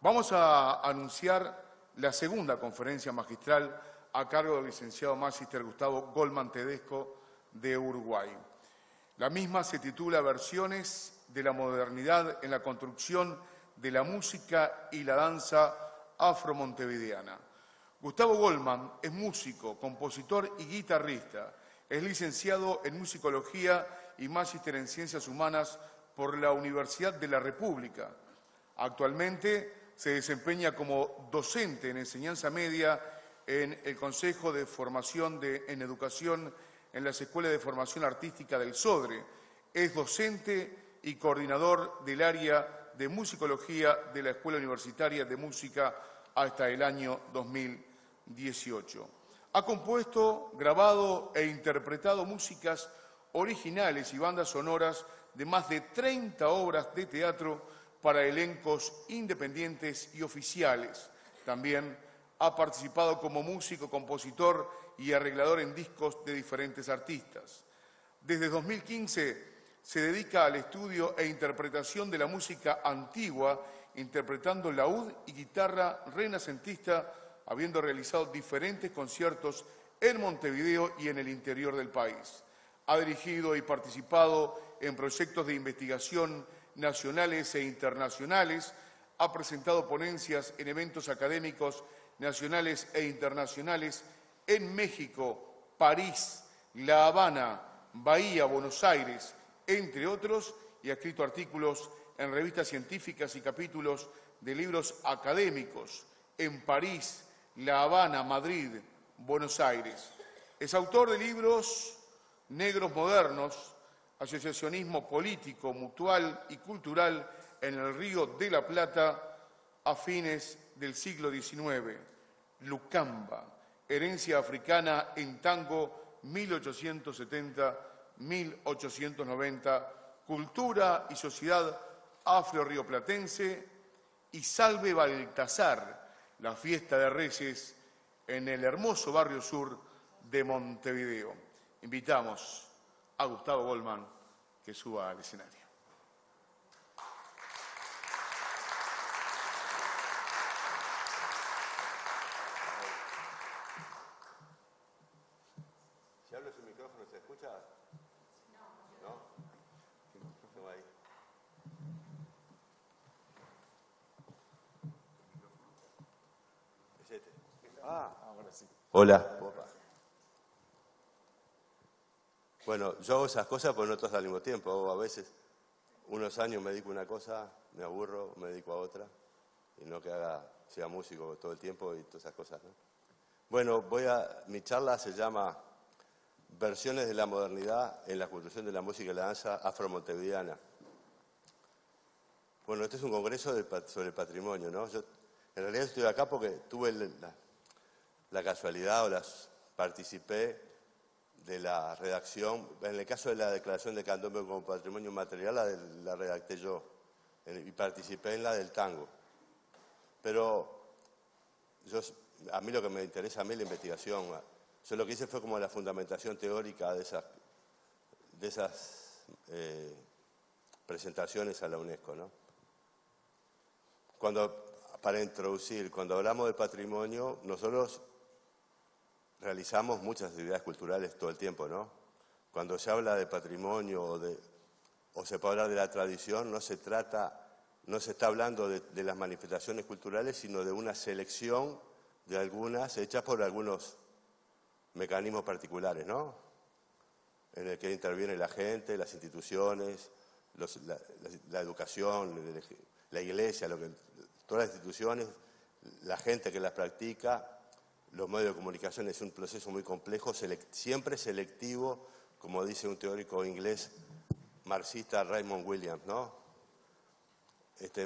Vamos a anunciar la segunda conferencia magistral a cargo del licenciado Magister Gustavo Goldman Tedesco de Uruguay. La misma se titula Versiones de la modernidad en la construcción de la música y la danza afro-montevideana. Gustavo Goldman es músico, compositor y guitarrista. Es licenciado en musicología y magíster en ciencias humanas por la Universidad de la República. Actualmente se desempeña como docente en enseñanza media en el Consejo de Formación en Educación en las Escuelas de Formación Artística del SODRE. Es docente y coordinador del área de musicología de la Escuela Universitaria de Música hasta el año 2018. Ha compuesto, grabado e interpretado músicas originales y bandas sonoras de más de 30 obras de teatro para elencos independientes y oficiales. También ha participado como músico, compositor y arreglador en discos de diferentes artistas. Desde 2015 se dedica al estudio e interpretación de la música antigua, interpretando laúd y guitarra renacentista, habiendo realizado diferentes conciertos en Montevideo y en el interior del país. Ha dirigido y participado en proyectos de investigación nacionales e internacionales, ha presentado ponencias en eventos académicos nacionales e internacionales en México, París, La Habana, Bahía, Buenos Aires, entre otros, y ha escrito artículos en revistas científicas y capítulos de libros académicos en París, La Habana, Madrid, Buenos Aires. Es autor de libros Negros Modernos, Asociacionismo Político, Mutual y Cultural en el Río de la Plata a fines del siglo XIX, Lucamba, Herencia Africana en Tango, 1870-1890, Cultura y Sociedad Afro-Rioplatense y Salve Baltasar, la fiesta de Reyes en el hermoso barrio sur de Montevideo. Invitamos a Gustavo Goldman que suba al escenario. Si hablo su micrófono, ¿se escucha? No. ¿No? Ahí. Es este. Ahora sí. Hola. Bueno, yo hago esas cosas, pero no todas al mismo tiempo. A veces, unos años me dedico a una cosa, me aburro, me dedico a otra, y no que sea músico todo el tiempo y todas esas cosas, ¿no? Bueno, mi charla se llama Versiones de la modernidad en la construcción de la música y la danza afro-montevideana. Bueno, este es un congreso sobre el patrimonio, ¿no? Yo en realidad estoy acá porque tuve la casualidad participé de la redacción. En el caso de la declaración de Candombe como patrimonio material, la redacté yo y participé en la del tango. Pero a mí lo que me interesa, a mí la investigación. Yo lo que hice fue como la fundamentación teórica de esas presentaciones a la UNESCO, ¿no? Para introducir, cuando hablamos de patrimonio, nosotros realizamos muchas actividades culturales todo el tiempo, ¿no? Cuando se habla de patrimonio o se puede hablar de la tradición, no se está hablando de las manifestaciones culturales, sino de una selección de algunas hechas por algunos mecanismos particulares, ¿no? En el que interviene la gente, las instituciones, la educación, la iglesia, todas las instituciones, la gente que las practica. Los medios de comunicación es un proceso muy complejo, siempre selectivo, como dice un teórico inglés marxista, Raymond Williams, ¿no?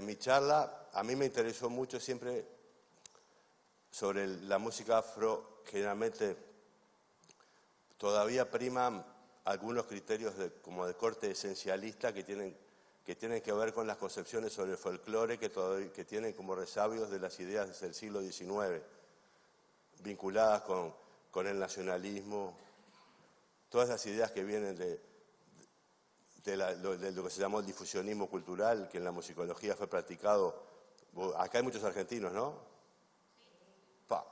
Mi charla, a mí me interesó mucho siempre sobre la música afro. Generalmente todavía priman algunos criterios como de corte esencialista que tienen que ver con las concepciones sobre el folclore que tienen como resabios de las ideas desde el siglo XIX. Vinculadas con el nacionalismo, todas las ideas que vienen de lo que se llamó el difusionismo cultural, que en la musicología fue practicado Acá hay muchos argentinos, ¿no? Pa.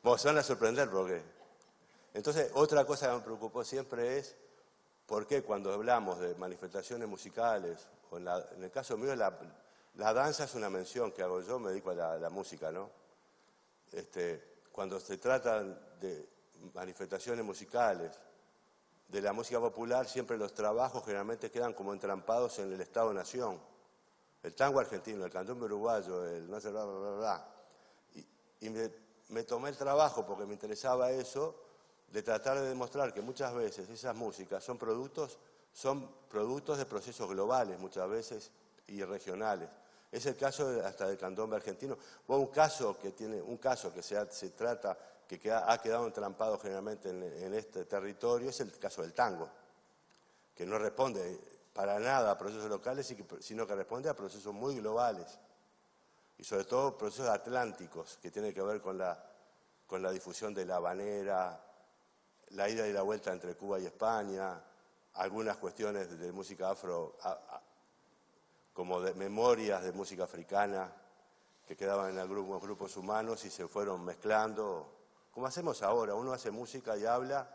Vos van a sorprender porque... Entonces, otra cosa que me preocupó siempre es por qué cuando hablamos de manifestaciones musicales, o en el caso mío la danza es una mención que hago yo, me dedico a la música, ¿no? Cuando se trata de manifestaciones musicales, de la música popular, siempre los trabajos generalmente quedan como entrampados en el Estado-Nación. El tango argentino, el candombe uruguayo, el no sé, bla, bla, bla, bla. Y me tomé el trabajo, porque me interesaba eso, de tratar de demostrar que muchas veces esas músicas son productos de procesos globales, muchas veces, y regionales. Es el caso hasta del candombe argentino. Un caso que ha quedado entrampado generalmente en este territorio es el caso del tango, que no responde para nada a procesos locales, sino que responde a procesos muy globales, y sobre todo procesos atlánticos, que tienen que ver con la difusión de la habanera, la ida y la vuelta entre Cuba y España, algunas cuestiones de música afro, como de memorias de música africana, que quedaban en algunos grupos humanos y se fueron mezclando, como hacemos ahora. Uno hace música y habla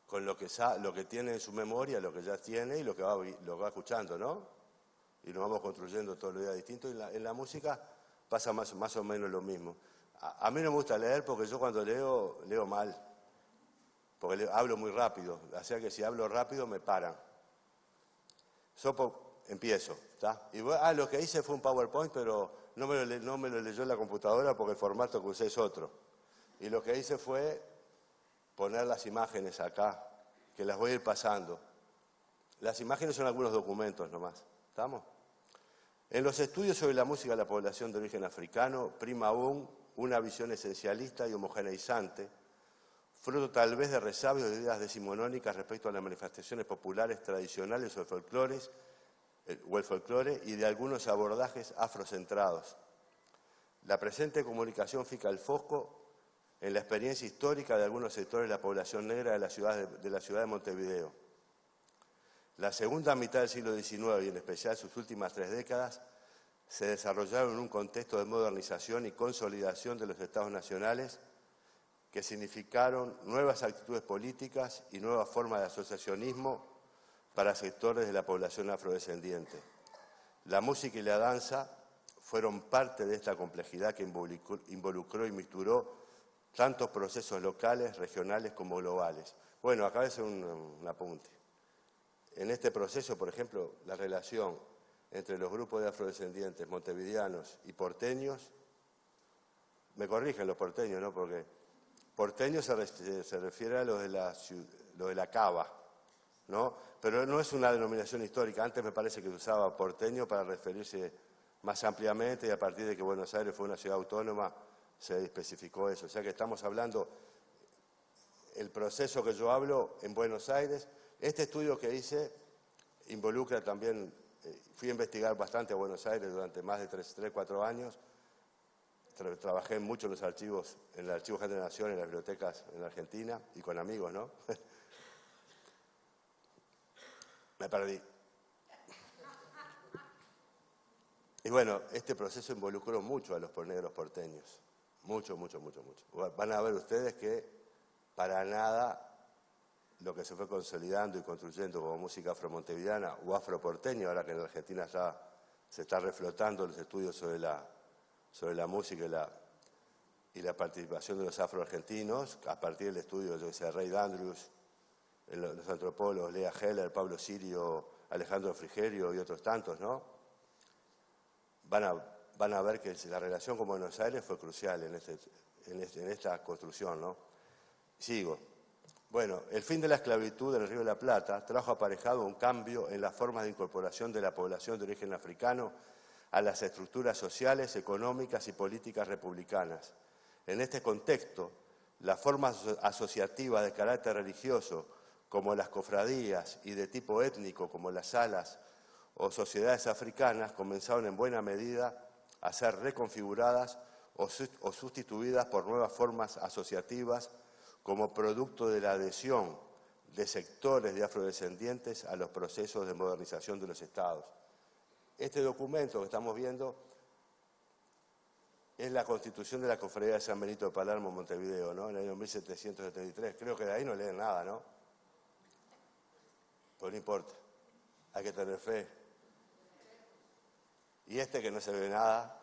con lo que tiene en su memoria, lo que ya tiene y lo que va escuchando, ¿no? Y nos vamos construyendo todos los días distintos. Y en la música pasa más o menos lo mismo. A mí no me gusta leer porque yo cuando leo mal, porque hablo muy rápido, o sea que si hablo rápido me paran. Empiezo, ¿está? Y lo que hice fue un PowerPoint, pero no me lo leyó en la computadora porque el formato que usé es otro. Y lo que hice fue poner las imágenes acá, que las voy a ir pasando. Las imágenes son algunos documentos nomás, ¿estamos? En los estudios sobre la música de la población de origen africano, prima aún una visión esencialista y homogeneizante, fruto tal vez de resabios de ideas decimonónicas respecto a las manifestaciones populares tradicionales o el folclore y de algunos abordajes afrocentrados. La presente comunicación fija el foco en la experiencia histórica de algunos sectores de la población negra de la ciudad de Montevideo. La segunda mitad del siglo XIX, y en especial sus últimas 3 décadas, se desarrollaron en un contexto de modernización y consolidación de los estados nacionales que significaron nuevas actitudes políticas y nuevas formas de asociacionismo para sectores de la población afrodescendiente. La música y la danza fueron parte de esta complejidad que involucró y misturó tantos procesos locales, regionales como globales. Bueno, acá es un apunte. En este proceso, por ejemplo, la relación entre los grupos de afrodescendientes montevideanos y porteños, me corrigen los porteños, ¿no? Porque porteño se refiere a los de la cava, ¿no? Pero no es una denominación histórica. Antes me parece que se usaba porteño para referirse más ampliamente, y a partir de que Buenos Aires fue una ciudad autónoma se especificó eso. O sea que estamos hablando, el proceso que yo hablo en Buenos Aires. Este estudio que hice involucra también, fui a investigar bastante a Buenos Aires durante más de 3, 4 años. Trabajé mucho en los archivos, en el Archivo General de la Nación, en las bibliotecas en la Argentina y con amigos, ¿no? Me perdí. Y bueno, este proceso involucró mucho a los negros porteños. Mucho. Van a ver ustedes que para nada lo que se fue consolidando y construyendo como música afromontevideana o afroporteña, ahora que en la Argentina se está reflotando los estudios sobre la música y la participación de los afroargentinos, a partir del estudio de Ray Andrews, los antropólogos Lea Heller, Pablo Sirio, Alejandro Frigerio y otros tantos, ¿no? Van a ver que la relación con Buenos Aires fue crucial en esta construcción, ¿no? Sigo. Bueno, el fin de la esclavitud en el Río de la Plata trajo aparejado un cambio en las formas de incorporación de la población de origen africano a las estructuras sociales, económicas y políticas republicanas. En este contexto, las formas asociativas de carácter religioso, como las cofradías, y de tipo étnico, como las salas o sociedades africanas, comenzaron en buena medida a ser reconfiguradas o sustituidas por nuevas formas asociativas como producto de la adhesión de sectores de afrodescendientes a los procesos de modernización de los estados. Este documento que estamos viendo es la Constitución de la Cofradía de San Benito de Palermo, Montevideo, ¿no? En el año 1773. Creo que de ahí no leen nada, ¿no? Pues no importa, hay que tener fe. Y este que no se ve nada,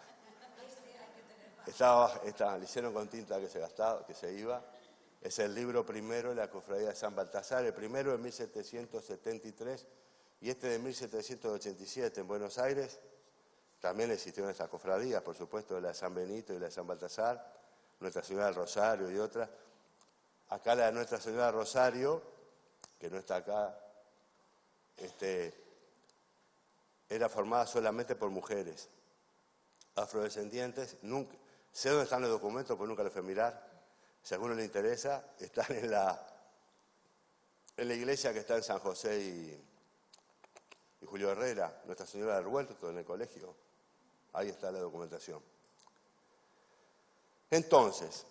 le hicieron con tinta que se gastaba, que se iba. Es el libro primero de la Cofradía de San Baltasar, el primero de 1773 y este de 1787 en Buenos Aires. También existieron estas cofradías, por supuesto, la de San Benito y la de San Baltasar, Nuestra Señora del Rosario y otras. Acá la de Nuestra Señora del Rosario, que no está acá, era formada solamente por mujeres afrodescendientes. Nunca, sé dónde están los documentos, pero nunca los fui a mirar. Si a alguno le interesa, están en la iglesia que está en San José y Julio Herrera, Nuestra Señora del Huerto, en el colegio. Ahí está la documentación. Entonces,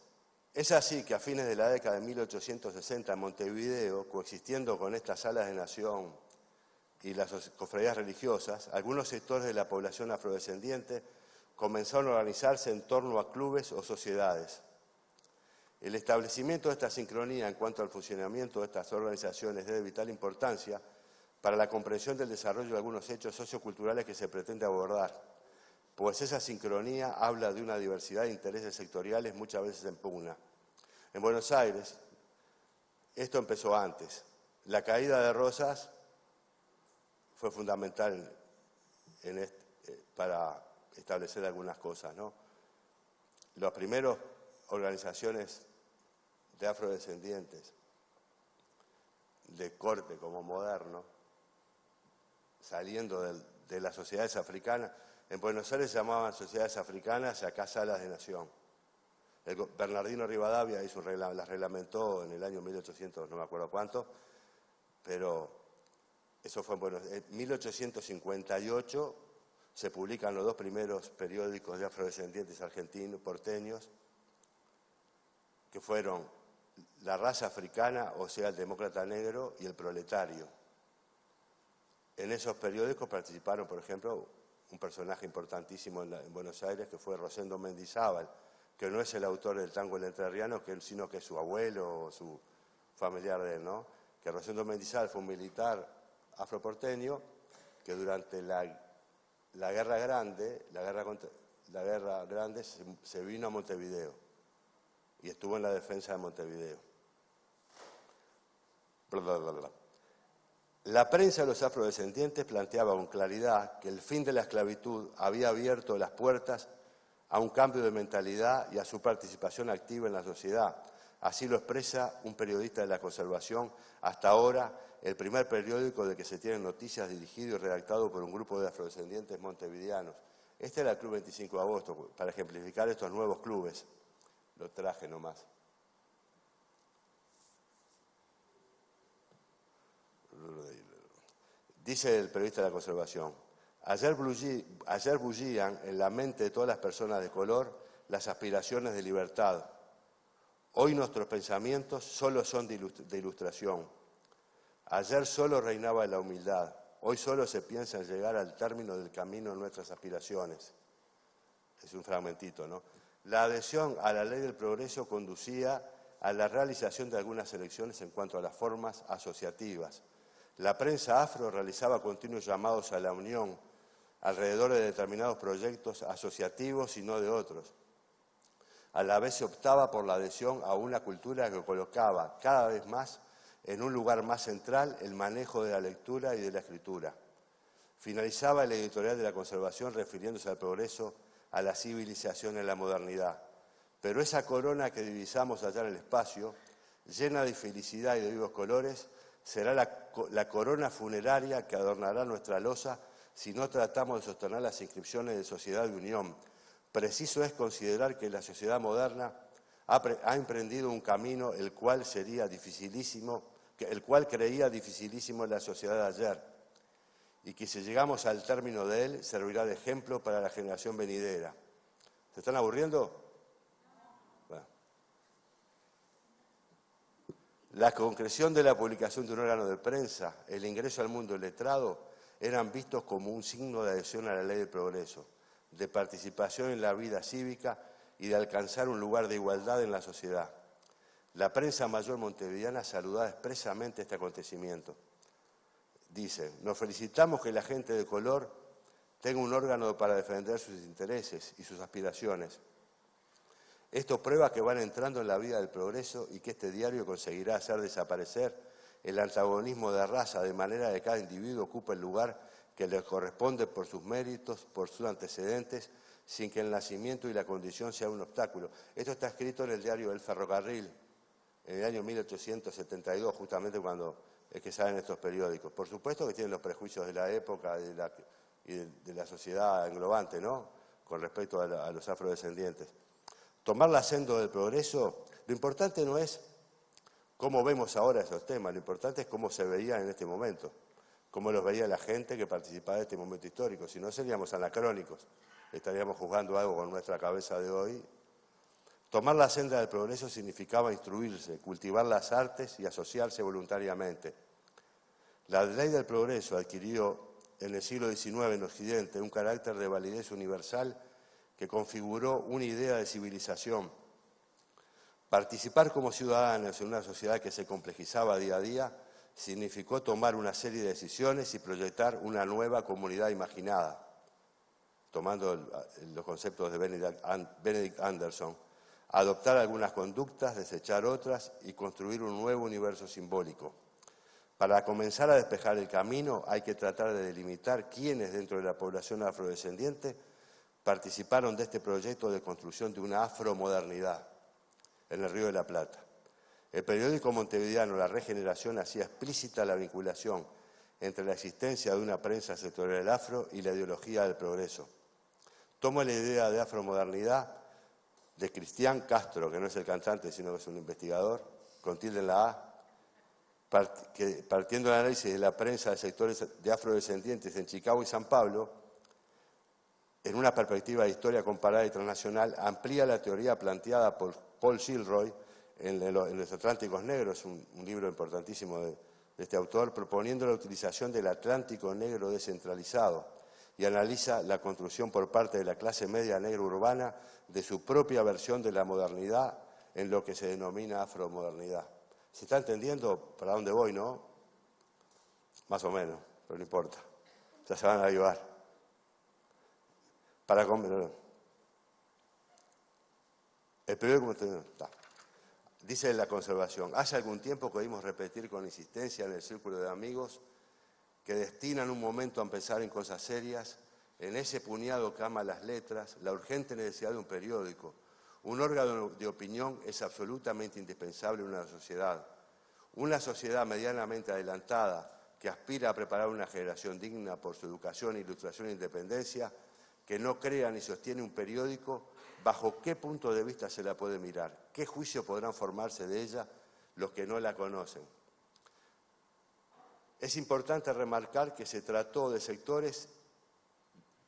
es así que a fines de la década de 1860 en Montevideo, coexistiendo con estas salas de nación y las cofradías religiosas, algunos sectores de la población afrodescendiente comenzaron a organizarse en torno a clubes o sociedades. El establecimiento de esta sincronía en cuanto al funcionamiento de estas organizaciones es de vital importancia para la comprensión del desarrollo de algunos hechos socioculturales que se pretende abordar, pues esa sincronía habla de una diversidad de intereses sectoriales muchas veces en pugna. En Buenos Aires, esto empezó antes. La caída de Rosas fue fundamental para establecer algunas cosas, ¿no? Las primeras organizaciones de afrodescendientes, de corte como moderno, saliendo de las sociedades africanas. En Buenos Aires se llamaban sociedades africanas y acá salas de nación. Bernardino Rivadavia las reglamentó en el año 1800, no me acuerdo cuánto, pero eso fue en Buenos Aires. En 1858 se publican los dos primeros periódicos de afrodescendientes argentinos, porteños, que fueron La Raza Africana, o sea, El Demócrata Negro y El Proletario. En esos periódicos participaron, por ejemplo, un personaje importantísimo en Buenos Aires, que fue Rosendo Mendizábal, que no es el autor del tango El Entrerriano, sino que es su abuelo o su familiar de él, ¿no? Que Rosendo Mendizábal fue un militar afroporteño que durante la Guerra Grande, se vino a Montevideo y estuvo en la defensa de Montevideo. Bla, bla, bla, bla. La prensa de los afrodescendientes planteaba con claridad que el fin de la esclavitud había abierto las puertas a un cambio de mentalidad y a su participación activa en la sociedad. Así lo expresa un periodista de la Conservación, hasta ahora el primer periódico de que se tienen noticias, dirigido y redactado por un grupo de afrodescendientes montevideanos. Este era el Club 25 de Agosto, para ejemplificar estos nuevos clubes. Lo traje nomás. Dice el periodista de la Conservación: ayer bullían en la mente de todas las personas de color las aspiraciones de libertad. Hoy nuestros pensamientos solo son de ilustración. Ayer solo reinaba la humildad. Hoy solo se piensa en llegar al término del camino de nuestras aspiraciones. Es un fragmentito, ¿no? La adhesión a la ley del progreso conducía a la realización de algunas elecciones en cuanto a las formas asociativas. La prensa afro realizaba continuos llamados a la unión alrededor de determinados proyectos asociativos y no de otros. A la vez se optaba por la adhesión a una cultura que colocaba cada vez más en un lugar más central el manejo de la lectura y de la escritura. Finalizaba el editorial de la Conservación refiriéndose al progreso, a la civilización en la modernidad. Pero esa corona que divisamos allá en el espacio, llena de felicidad y de vivos colores, será la corona funeraria que adornará nuestra losa si no tratamos de sostener las inscripciones de sociedad de unión. Preciso es considerar que la sociedad moderna ha emprendido un camino el cual creía dificilísimo en la sociedad de ayer, y que si llegamos al término de él servirá de ejemplo para la generación venidera. ¿Se están aburriendo? Bueno. La concreción de la publicación de un órgano de prensa, el ingreso al mundo letrado, eran vistos como un signo de adhesión a la ley del progreso, de participación en la vida cívica y de alcanzar un lugar de igualdad en la sociedad. La prensa mayor montevideana saludaba expresamente este acontecimiento. Dice, nos felicitamos que la gente de color tenga un órgano para defender sus intereses y sus aspiraciones. Esto prueba que van entrando en la vida del progreso y que este diario conseguirá hacer desaparecer el antagonismo de raza de manera que cada individuo ocupe el lugar que le corresponde por sus méritos, por sus antecedentes, sin que el nacimiento y la condición sea un obstáculo. Esto está escrito en el diario El Ferrocarril, en el año 1872, justamente cuando es que salen estos periódicos. Por supuesto que tienen los prejuicios de la época y de la sociedad englobante, ¿no?, con respecto a los afrodescendientes. Tomar la senda del progreso, lo importante no es cómo vemos ahora esos temas, lo importante es cómo se veían en este momento, cómo los veía la gente que participaba de este momento histórico. Si no, seríamos anacrónicos, estaríamos juzgando algo con nuestra cabeza de hoy. Tomar la senda del progreso significaba instruirse, cultivar las artes y asociarse voluntariamente. La ley del progreso adquirió en el siglo XIX en Occidente un carácter de validez universal que configuró una idea de civilización. Participar como ciudadanos en una sociedad que se complejizaba día a día significó tomar una serie de decisiones y proyectar una nueva comunidad imaginada, tomando los conceptos de Benedict Anderson, adoptar algunas conductas, desechar otras y construir un nuevo universo simbólico. Para comenzar a despejar el camino hay que tratar de delimitar quiénes dentro de la población afrodescendiente participaron de este proyecto de construcción de una afromodernidad en el Río de la Plata. El periódico montevideano La Regeneración hacía explícita la vinculación entre la existencia de una prensa sectorial afro y la ideología del progreso. Tomo la idea de afromodernidad de Cristian Castro, que no es el cantante, sino que es un investigador, con tilde en la A, que partiendo del análisis de la prensa de sectores de afrodescendientes en Chicago y San Pablo, en una perspectiva de historia comparada y transnacional, amplía la teoría planteada por Paul Gilroy en Los Atlánticos Negros, un libro importantísimo de este autor, proponiendo la utilización del Atlántico Negro descentralizado y analiza la construcción por parte de la clase media negra urbana de su propia versión de la modernidad en lo que se denomina afromodernidad. ¿Se está entendiendo para dónde voy, no? Más o menos, pero no importa. Ya se van a ayudar. El periódico dice la conservación. Hace algún tiempo que oímos repetir con insistencia en el círculo de amigos que destinan un momento a pensar en cosas serias, en ese puñado que ama las letras, la urgente necesidad de un periódico. Un órgano de opinión es absolutamente indispensable en una sociedad. Una sociedad medianamente adelantada que aspira a preparar una generación digna por su educación, ilustración e independencia, que no crea ni sostiene un periódico, ¿bajo qué punto de vista se la puede mirar? ¿Qué juicio podrán formarse de ella los que no la conocen? Es importante remarcar que se trató de sectores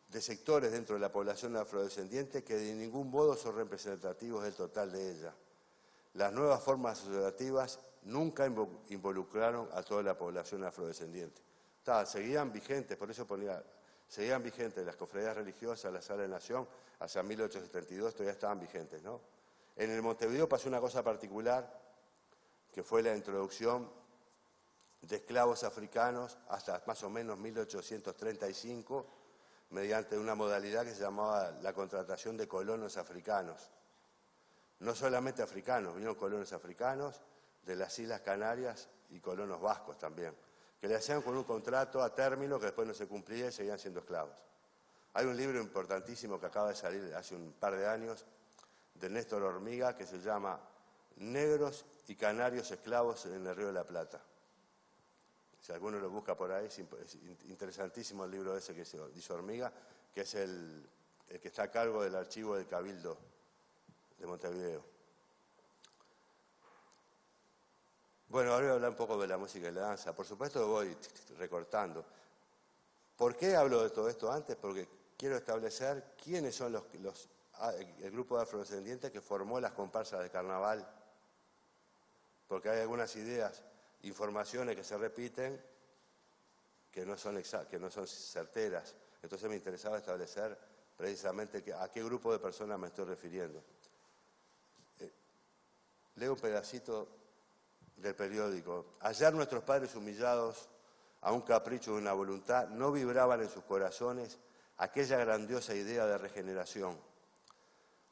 dentro de la población afrodescendiente que de ningún modo son representativos del total de ella. Las nuevas formas asociativas nunca involucraron a toda la población afrodescendiente. Seguían vigentes, por eso seguían vigentes las cofradías religiosas, la Sala de Nación, hacia 1872 todavía estaban vigentes, ¿no? En el Montevideo pasó una cosa particular, que fue la introducción de esclavos africanos hasta más o menos 1835, mediante una modalidad que se llamaba la contratación de colonos africanos. No solamente africanos, vinieron colonos africanos de las Islas Canarias y colonos vascos también, que le hacían con un contrato a término que después no se cumplía y seguían siendo esclavos. Hay un libro importantísimo que acaba de salir hace un par de años de Néstor Hormiga que se llama Negros y Canarios Esclavos en el Río de la Plata. Si alguno lo busca por ahí, es interesantísimo el libro ese que hizo Hormiga, que es el que está a cargo del archivo del Cabildo de Montevideo. Bueno, ahora voy a hablar un poco de la música y la danza. Por supuesto que voy recortando. ¿Por qué hablo de todo esto antes? Porque quiero establecer quiénes son el grupo de afrodescendientes que formó las comparsas de carnaval porque hay algunas ideas, informaciones que se repiten que no son certeras. Entonces me interesaba establecer precisamente a qué grupo de personas me estoy refiriendo. Leo un pedacito del periódico. Ayer nuestros padres humillados a un capricho de una voluntad no vibraban en sus corazones aquella grandiosa idea de regeneración.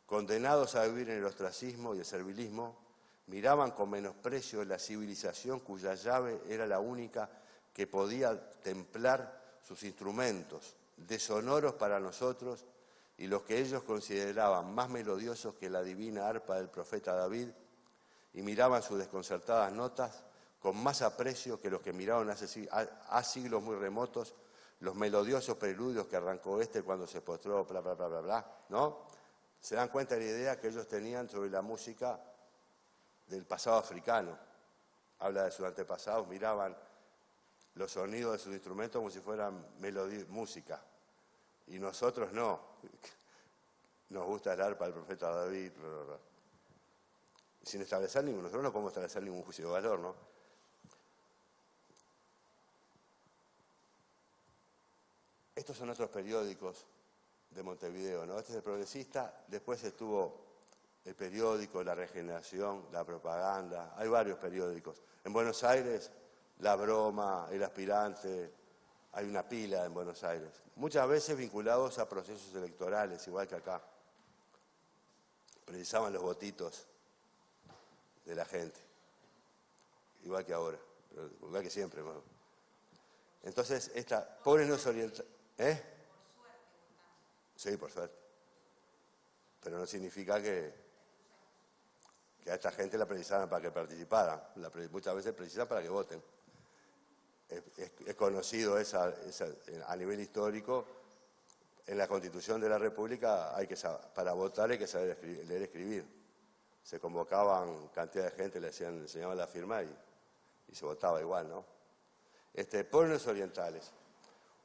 Condenados a vivir en el ostracismo y el servilismo, miraban con menosprecio la civilización cuya llave era la única que podía templar sus instrumentos, desonoros para nosotros y los que ellos consideraban más melodiosos que la divina arpa del profeta David, y miraban sus desconcertadas notas con más aprecio que los que miraron a siglos muy remotos los melodiosos preludios que arrancó cuando se postró, bla, bla, bla, bla, bla, ¿no? Se dan cuenta de la idea que ellos tenían sobre la música del pasado africano. Habla de sus antepasados, miraban los sonidos de sus instrumentos como si fueran música. Y nosotros no. Nos gusta el arpa del profeta David, bla, bla, bla. Sin establecer nosotros no podemos establecer ningún juicio de valor, ¿no? Estos son otros periódicos de Montevideo, ¿no? Este es El Progresista, después estuvo El Periódico, La Regeneración, La Propaganda, hay varios periódicos. En Buenos Aires, La Broma, El Aspirante, hay una pila en Buenos Aires. Muchas veces vinculados a procesos electorales, igual que acá. Precisaban los votitos de la gente, igual que ahora, igual que siempre, ¿no? Entonces, pobres no se orientan, ¿eh? Por suerte. Sí, por suerte. Pero no significa que a esta gente la precisaran para que participaran, muchas veces precisan para que voten. Es conocido a nivel histórico, en la Constitución de la República para votar hay que saber leer y escribir. Se convocaban cantidad de gente, le enseñaban la firma y se votaba igual, ¿no? Pueblos orientales.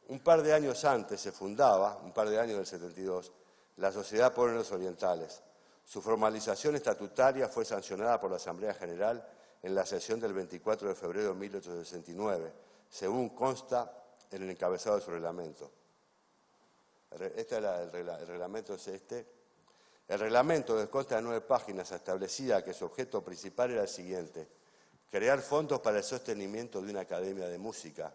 Un par de años antes se fundaba, un par de años del 72, la Sociedad Pueblos Orientales. Su formalización estatutaria fue sancionada por la Asamblea General en la sesión del 24 de febrero de 1869, según consta en el encabezado de su reglamento. El reglamento es este. El reglamento, que consta de 9 páginas, establecía que su objeto principal era el siguiente: crear fondos para el sostenimiento de una academia de música,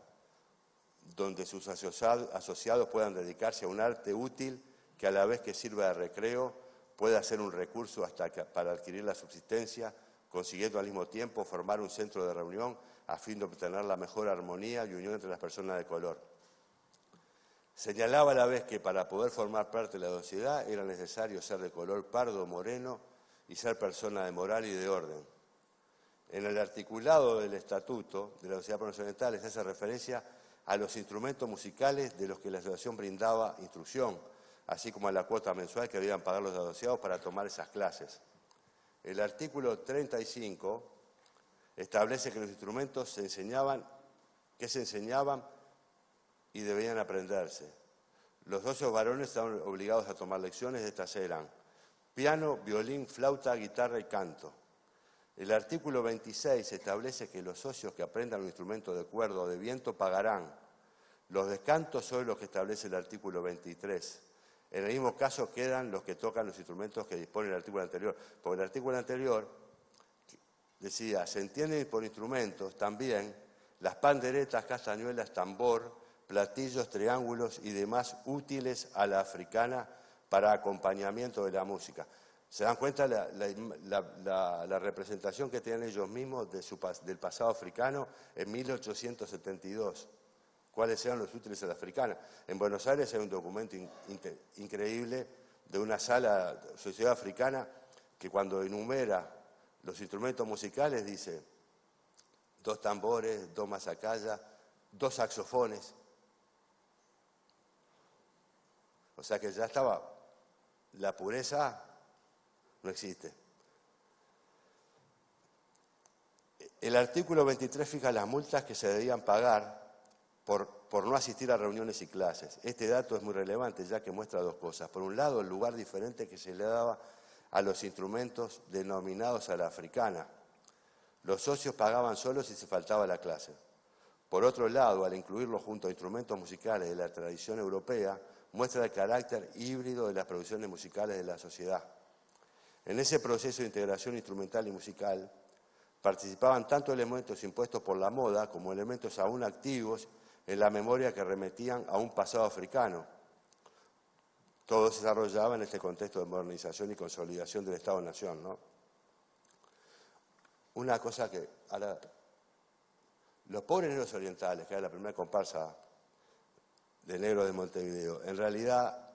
donde sus asociados puedan dedicarse a un arte útil que a la vez que sirva de recreo pueda ser un recurso para adquirir la subsistencia, consiguiendo al mismo tiempo formar un centro de reunión a fin de obtener la mejor armonía y unión entre las personas de color. Señalaba a la vez que para poder formar parte de la sociedad era necesario ser de color pardo o moreno y ser persona de moral y de orden. En el articulado del Estatuto de la Sociedad Pueblos Orientales se hace referencia a los instrumentos musicales de los que la asociación brindaba instrucción, así como a la cuota mensual que debían pagar los asociados para tomar esas clases. El artículo 35 establece que los instrumentos se enseñaban y debían aprenderse. Los socios varones estaban obligados a tomar lecciones, estas eran piano, violín, flauta, guitarra y canto. El artículo 26 establece que los socios que aprendan un instrumento de cuerda o de viento pagarán. Los de canto son los que establece el artículo 23. En el mismo caso quedan los que tocan los instrumentos que dispone el artículo anterior, porque el artículo anterior decía, se entienden por instrumentos también las panderetas, castañuelas, tambor, platillos, triángulos y demás útiles a la africana para acompañamiento de la música. ¿Se dan cuenta la representación que tienen ellos mismos del pasado africano en 1872? ¿Cuáles eran los útiles a la africana? En Buenos Aires hay un documento increíble de una sociedad africana que cuando enumera los instrumentos musicales dice 2 tambores, 2 masacallas, 2 saxofones. O sea que ya estaba, la pureza no existe. El artículo 23 fija las multas que se debían pagar por no asistir a reuniones y clases. Este dato es muy relevante ya que muestra 2 cosas. Por un lado, el lugar diferente que se le daba a los instrumentos denominados a la africana. Los socios pagaban solo si se faltaba a la clase. Por otro lado, al incluirlo junto a instrumentos musicales de la tradición europea, muestra el carácter híbrido de las producciones musicales de la sociedad. En ese proceso de integración instrumental y musical participaban tanto elementos impuestos por la moda como elementos aún activos en la memoria que remetían a un pasado africano. Todo se desarrollaba en este contexto de modernización y consolidación del Estado-Nación, ¿no? Una cosa que ahora, los pobres negros orientales, que era la primera comparsa de negros de Montevideo, en realidad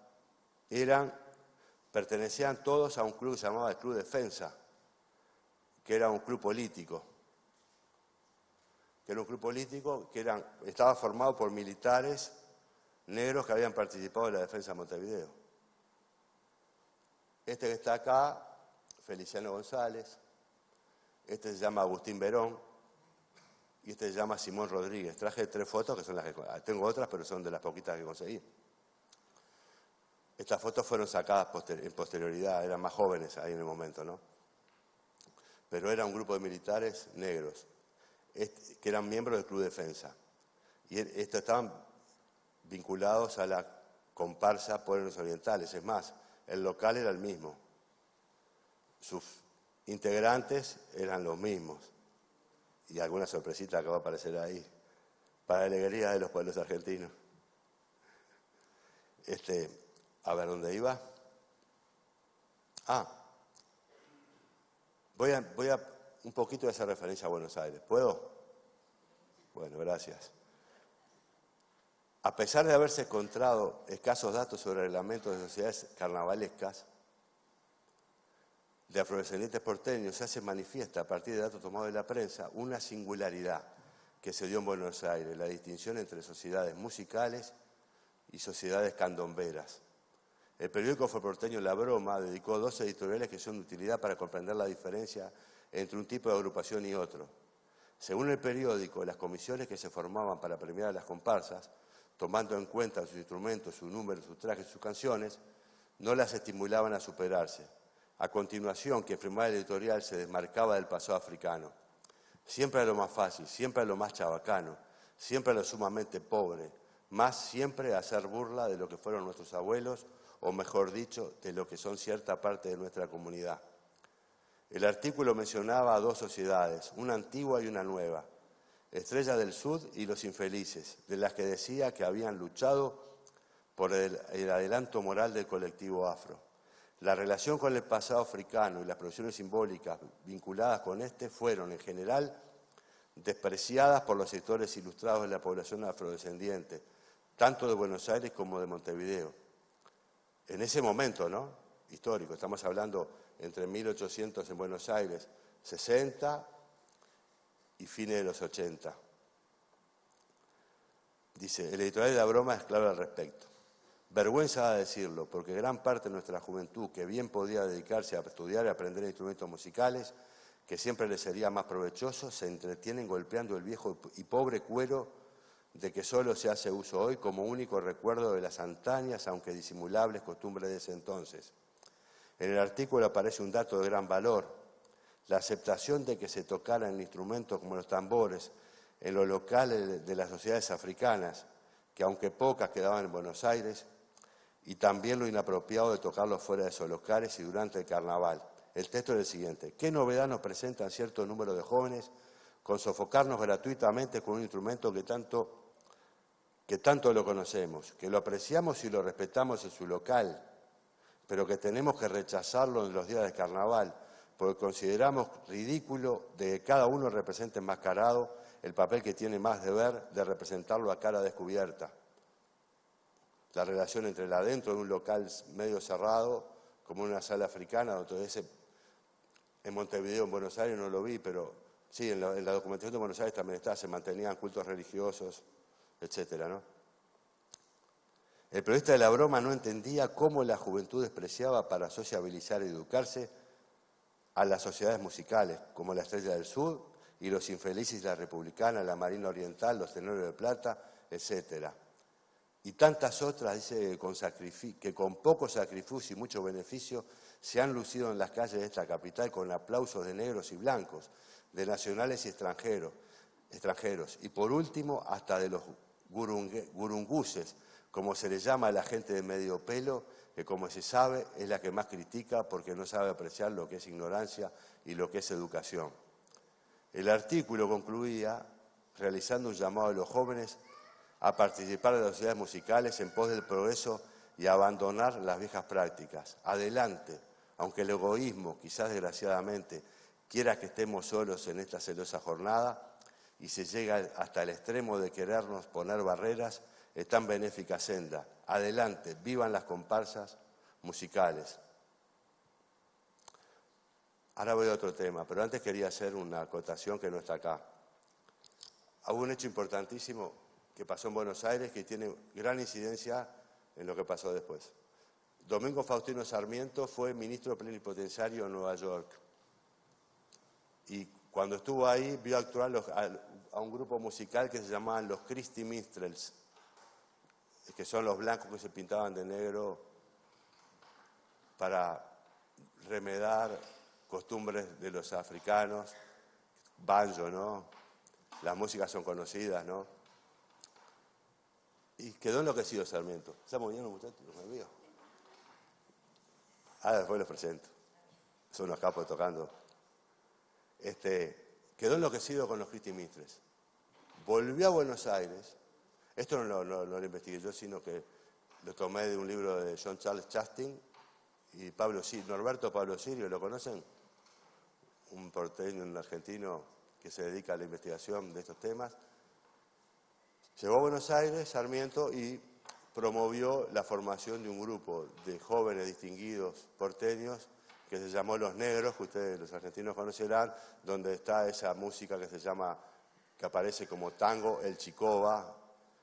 pertenecían todos a un club que se llamaba el Club Defensa, que era un club político, estaba formado por militares negros que habían participado en la defensa de Montevideo. Este que está acá, Feliciano González, este se llama Agustín Verón y este se llama Simón Rodríguez. Traje 3 fotos que son las que tengo otras, pero son de las poquitas que conseguí. Estas fotos fueron sacadas en posterioridad, eran más jóvenes ahí en el momento, ¿no? Pero era un grupo de militares negros, que eran miembros del Club Defensa. Y estos estaban vinculados a la comparsa Pueblos Orientales. Es más, el local era el mismo. Sus integrantes eran los mismos. Y alguna sorpresita que va a aparecer ahí, para la alegría de los pueblos argentinos. A ver, ¿dónde iba? Voy a un poquito de hacer referencia a Buenos Aires. ¿Puedo? Bueno, gracias. A pesar de haberse encontrado escasos datos sobre reglamentos de sociedades carnavalescas, de afrodescendientes porteños, se hace manifiesta a partir de datos tomados de la prensa una singularidad que se dio en Buenos Aires, la distinción entre sociedades musicales y sociedades candomberas. El periódico porteño La Broma dedicó 2 editoriales que son de utilidad para comprender la diferencia entre un tipo de agrupación y otro. Según el periódico, las comisiones que se formaban para premiar a las comparsas, tomando en cuenta sus instrumentos, su número, sus trajes, sus canciones, no las estimulaban a superarse. A continuación, quien firmaba el editorial se desmarcaba del pasado africano. Siempre a lo más fácil, siempre a lo más chabacano, siempre a lo sumamente pobre, más siempre a hacer burla de lo que fueron nuestros abuelos, o mejor dicho, de lo que son cierta parte de nuestra comunidad. El artículo mencionaba a 2 sociedades, una antigua y una nueva, Estrella del Sur y Los Infelices, de las que decía que habían luchado por el adelanto moral del colectivo afro. La relación con el pasado africano y las producciones simbólicas vinculadas con este fueron, en general, despreciadas por los sectores ilustrados de la población afrodescendiente, tanto de Buenos Aires como de Montevideo. En ese momento, ¿no?, histórico, estamos hablando entre 1800 en Buenos Aires, 60 y fines de los 80. Dice, el editorial de La Broma es claro al respecto. Vergüenza da decirlo, porque gran parte de nuestra juventud, que bien podía dedicarse a estudiar y aprender instrumentos musicales, que siempre les sería más provechoso, se entretienen golpeando el viejo y pobre cuero de que solo se hace uso hoy como único recuerdo de las antañas, aunque disimulables, costumbres de ese entonces. En el artículo aparece un dato de gran valor, la aceptación de que se tocaran instrumentos como los tambores en los locales de las sociedades africanas, que aunque pocas quedaban en Buenos Aires, y también lo inapropiado de tocarlos fuera de esos locales y durante el carnaval. El texto es el siguiente: ¿qué novedad nos presentan cierto número de jóvenes con sofocarnos gratuitamente con un instrumento que tanto lo conocemos, que lo apreciamos y lo respetamos en su local, pero que tenemos que rechazarlo en los días de carnaval, porque consideramos ridículo de que cada uno represente enmascarado el papel que tiene más deber de representarlo a cara descubierta? La relación entre el adentro de un local medio cerrado, como una sala africana, en Montevideo, en Buenos Aires no lo vi, pero sí, en la documentación de Buenos Aires también está, se mantenían cultos religiosos, etcétera, ¿no? El periodista de La Broma no entendía cómo la juventud despreciaba para sociabilizar y educarse a las sociedades musicales, como la Estrella del Sur y Los Infelices, la Republicana, la Marina Oriental, los Tenores de Plata, etcétera. Y tantas otras, dice, que con poco sacrificio y mucho beneficio se han lucido en las calles de esta capital con aplausos de negros y blancos, de nacionales y extranjeros, y por último hasta de los gurunguses, como se le llama a la gente de medio pelo, que como se sabe es la que más critica porque no sabe apreciar lo que es ignorancia y lo que es educación. El artículo concluía realizando un llamado a los jóvenes a participar de las sociedades musicales en pos del progreso y a abandonar las viejas prácticas. Adelante, aunque el egoísmo, quizás desgraciadamente, quiera que estemos solos en esta celosa jornada y se llega hasta el extremo de querernos poner barreras en tan benéfica senda. Adelante, vivan las comparsas musicales. Ahora voy a otro tema, pero antes quería hacer una acotación que no está acá. Hubo un hecho importantísimo que pasó en Buenos Aires que tiene gran incidencia en lo que pasó después. Domingo Faustino Sarmiento fue ministro plenipotenciario en Nueva York. Y cuando estuvo ahí, vio actuar a un grupo musical que se llamaban los Christy Minstrels, que son los blancos que se pintaban de negro para remedar costumbres de los africanos, banjo, ¿no? Las músicas son conocidas, ¿no? Y quedó enloquecido Sarmiento. ¿Estamos viendo, muchachos? ¿Me veo? Después los presento. Son unos capos tocando. Quedó enloquecido con los Christy Minstrels. Volvió a Buenos Aires. Esto no lo investigué yo, sino que lo tomé de un libro de John Charles Chastin y Norberto Pablo Sirio, ¿lo conocen? Un porteño, un argentino que se dedica a la investigación de estos temas. Llegó a Buenos Aires, Sarmiento, y promovió la formación de un grupo de jóvenes distinguidos porteños que se llamó Los Negros, que ustedes los argentinos conocerán, donde está esa música que aparece como tango, el Chicoba,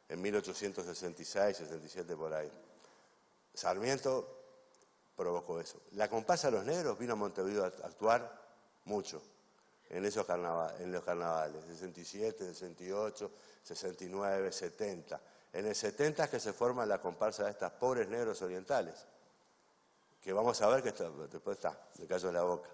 en 1866, 67 por ahí. Sarmiento provocó eso. La comparsa Los Negros vino a Montevideo a actuar mucho en los carnavales, 67, 68, 69, 70. En el 70 es que se forma la comparsa de estas pobres negros orientales, que vamos a ver que después me callo la boca.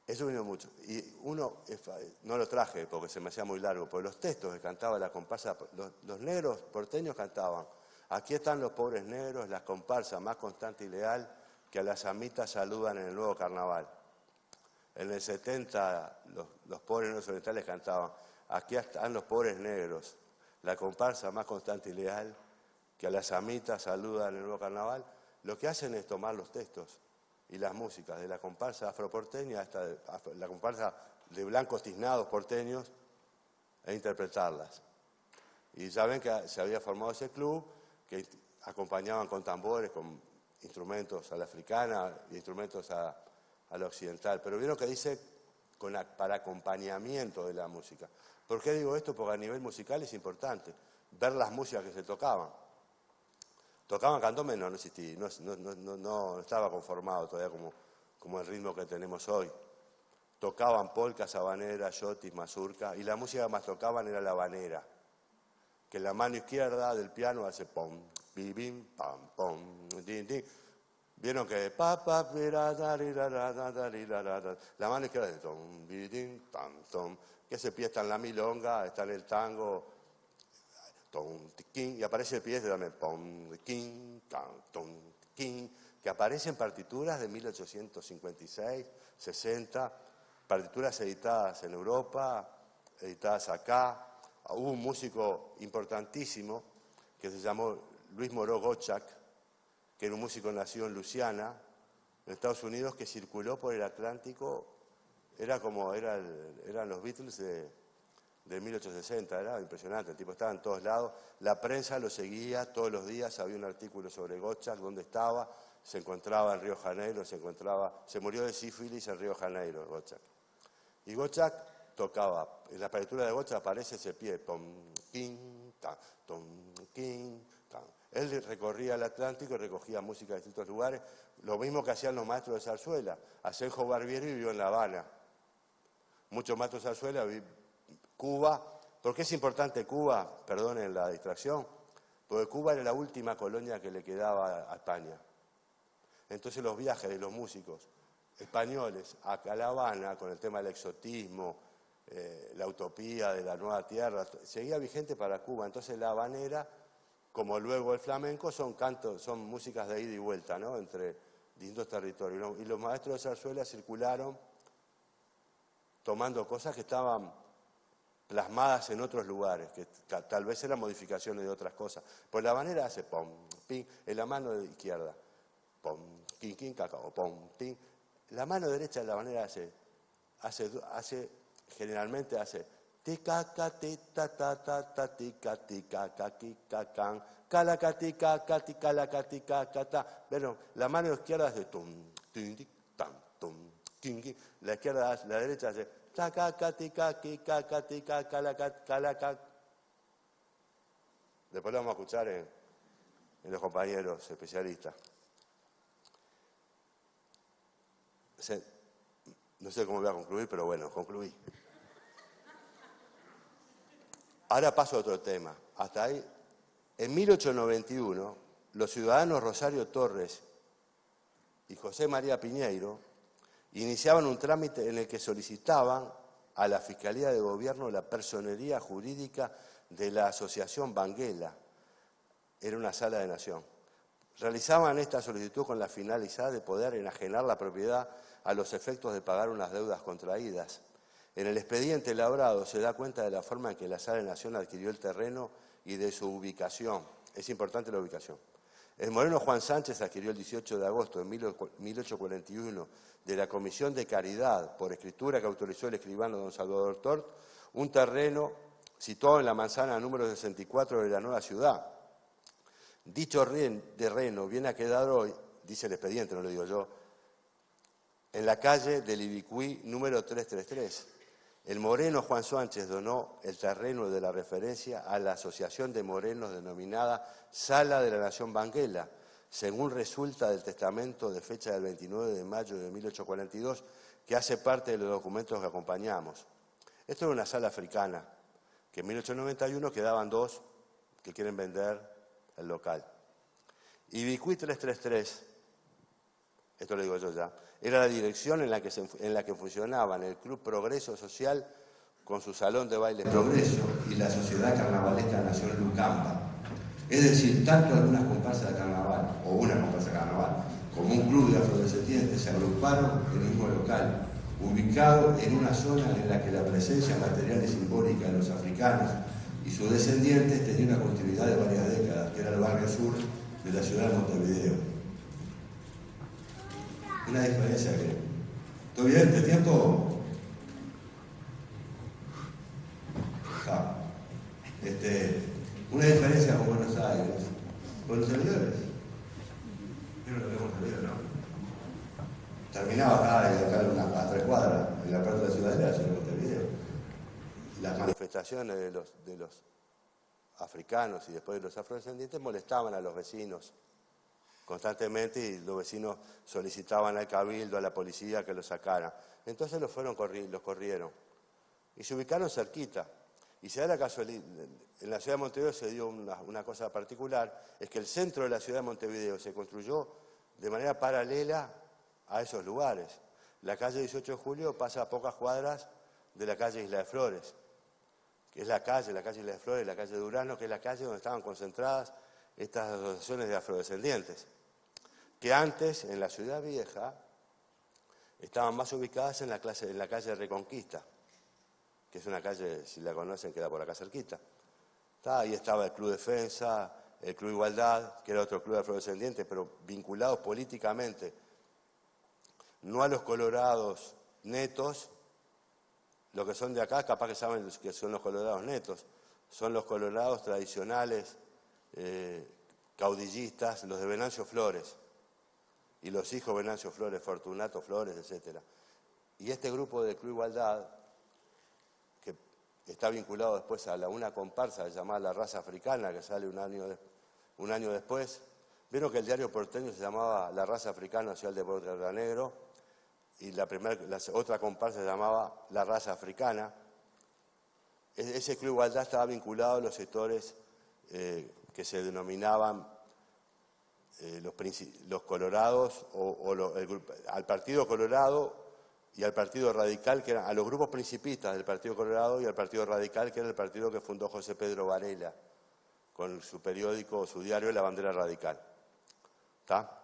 Eso vino mucho. Y no lo traje porque se me hacía muy largo, porque los textos que cantaba la comparsa, los negros porteños cantaban: aquí están los pobres negros, la comparsa más constante y leal, que a las amitas saludan en el nuevo carnaval. En el 70 los pobres negros orientales cantaban: aquí están los pobres negros, la comparsa más constante y leal, que a las amitas saludan en el nuevo carnaval. Lo que hacen es tomar los textos y las músicas de la comparsa afroporteña, la comparsa de blancos tiznados porteños, e interpretarlas. Y ya ven que se había formado ese club, que acompañaban con tambores, con instrumentos a la africana y instrumentos a la occidental. Pero vieron que dice para acompañamiento de la música. ¿Por qué digo esto? Porque a nivel musical es importante ver las músicas que se tocaban. Tocaban candombe, no existía, no estaba conformado todavía como el ritmo que tenemos hoy. Tocaban polcas, habaneras, yotis, mazurca, y la música que más tocaban era la habanera, que la mano izquierda del piano hace pom, bim, pam, pom, din, din. Vieron que la mano izquierda de tom, bim, pam, tom, que ese pie está en la milonga, está en el tango, tom, tiquín, y aparece el pie también, pom, tiquín, tom, tiquín, que aparecen partituras de 1856, 60, partituras editadas en Europa, editadas acá. Hubo un músico importantísimo que se llamó Luis Moró Gottschalk, que era un músico nacido en Luisiana, en Estados Unidos, que circuló por el Atlántico, eran los Beatles de 1860, era impresionante, el tipo estaba en todos lados, la prensa lo seguía todos los días, había un artículo sobre Gottschalk, dónde estaba, se encontraba en Río de Janeiro, se murió de sífilis en Río de Janeiro, Gottschalk. Y Gottschalk tocaba, en la partitura de Gottschalk aparece ese pie, tom, king, tan, tom, king, tan. Él recorría el Atlántico y recogía música de distintos lugares, lo mismo que hacían los maestros de zarzuela. Asenjo Barbieri vivió en La Habana. Muchos maestros de zarzuela, Cuba. ¿Por qué es importante Cuba? Perdonen la distracción. Porque Cuba era la última colonia que le quedaba a España. Entonces los viajes de los músicos españoles a La Habana con el tema del exotismo, la utopía de la nueva tierra, seguía vigente para Cuba. Entonces la habanera, como luego el flamenco, son cantos, son músicas de ida y vuelta, ¿no?, entre distintos territorios. Y los maestros de zarzuela circularon tomando cosas que estaban plasmadas en otros lugares, que tal vez eran modificaciones de otras cosas. Pues la habanera hace pom, ping, en la mano izquierda, pom, quin, quin, cacao, pom, ping. La mano derecha de la habanera generalmente hace tica, catita, ta, ta, ta, tica, tica, caquica, can, calacatica, catica, la catica, cata. Bueno, la mano izquierda hace tum, tin, tam, tum, king, king. La derecha hace taca, catica, quica, catica, calacat. Después lo vamos a escuchar en los compañeros especialistas. No sé cómo voy a concluir, pero bueno, concluí. Ahora paso a otro tema. Hasta ahí, en 1891, los ciudadanos Rosario Torres y José María Piñeiro iniciaban un trámite en el que solicitaban a la Fiscalía de Gobierno la personería jurídica de la Asociación Banguela. Era una sala de nación. Realizaban esta solicitud con la finalidad de poder enajenar la propiedad a los efectos de pagar unas deudas contraídas. En el expediente elaborado se da cuenta de la forma en que la Sala de Nación adquirió el terreno y de su ubicación. Es importante la ubicación. El moreno Juan Sánchez adquirió el 18 de agosto de 1841 de la Comisión de Caridad, por escritura que autorizó el escribano don Salvador Tort, un terreno situado en la manzana número 64 de la nueva ciudad. Dicho terreno viene a quedar hoy, dice el expediente, no lo digo yo, en la calle del Ibicuí número 333. El moreno Juan Sánchez donó el terreno de la referencia a la Asociación de Morenos denominada Sala de la Nación Banguela, según resulta del testamento de fecha del 29 de mayo de 1842, que hace parte de los documentos que acompañamos. Esto era una sala africana, que en 1891 quedaban dos que quieren vender el local. Ibicuí 333, esto lo digo yo ya, era la dirección en la que funcionaban el Club Progreso Social con su salón de baile Progreso y la Sociedad Carnavalesca Nación Lucamba. Es decir, tanto algunas comparsas de carnaval, o una comparsa de carnaval, como un club de afrodescendientes se agruparon en el mismo local, ubicado en una zona en la que la presencia material y simbólica de los africanos y sus descendientes tenía una continuidad de varias décadas, que era el barrio sur de la ciudad de Montevideo. Una diferencia que... ¿Todo bien? ¿De tiempo? Ja. Una diferencia con Buenos Aires. Buenos Aires. Pero lo vemos todavía, ¿no? Terminaba acá a 3 cuadras, en la parte de la ciudadela, se ve Montevideo. Las manifestaciones de los africanos y después de los afrodescendientes molestaban a los vecinos constantemente y los vecinos solicitaban al cabildo, a la policía que los sacara. Entonces los corrieron y se ubicaron cerquita. Y se da la casualidad, en la ciudad de Montevideo se dio una cosa particular, es que el centro de la ciudad de Montevideo se construyó de manera paralela a esos lugares. La calle 18 de Julio pasa a pocas cuadras de la calle Isla de Flores, que es la calle Isla de Flores, la calle Durano, que es la calle donde estaban concentradas estas asociaciones de afrodescendientes, que antes, en la ciudad vieja, estaban más ubicadas en la calle Reconquista, que es una calle, si la conocen, queda por acá cerquita. Ahí estaba el Club Defensa, el Club Igualdad, que era otro club de afrodescendientes, pero vinculados políticamente, no a los colorados netos, los que son de acá, capaz que saben que son los colorados netos, son los colorados tradicionales, caudillistas, los de Venancio Flores, y los hijos de Venancio Flores, Fortunato Flores, etc. Y este grupo de Club Igualdad, que está vinculado después a una comparsa llamada La Raza Africana, que sale un año después, vieron que el diario porteño se llamaba La Raza Africana, Ciudad de Puerto Negro, y la otra comparsa se llamaba La Raza Africana. Ese Club Igualdad estaba vinculado a los sectores que se denominaban los colorados, al Partido Colorado y al Partido Radical, que eran a los grupos principistas del Partido Colorado y al Partido Radical, que era el partido que fundó José Pedro Varela, con su periódico, su diario, La Bandera Radical. ¿Está?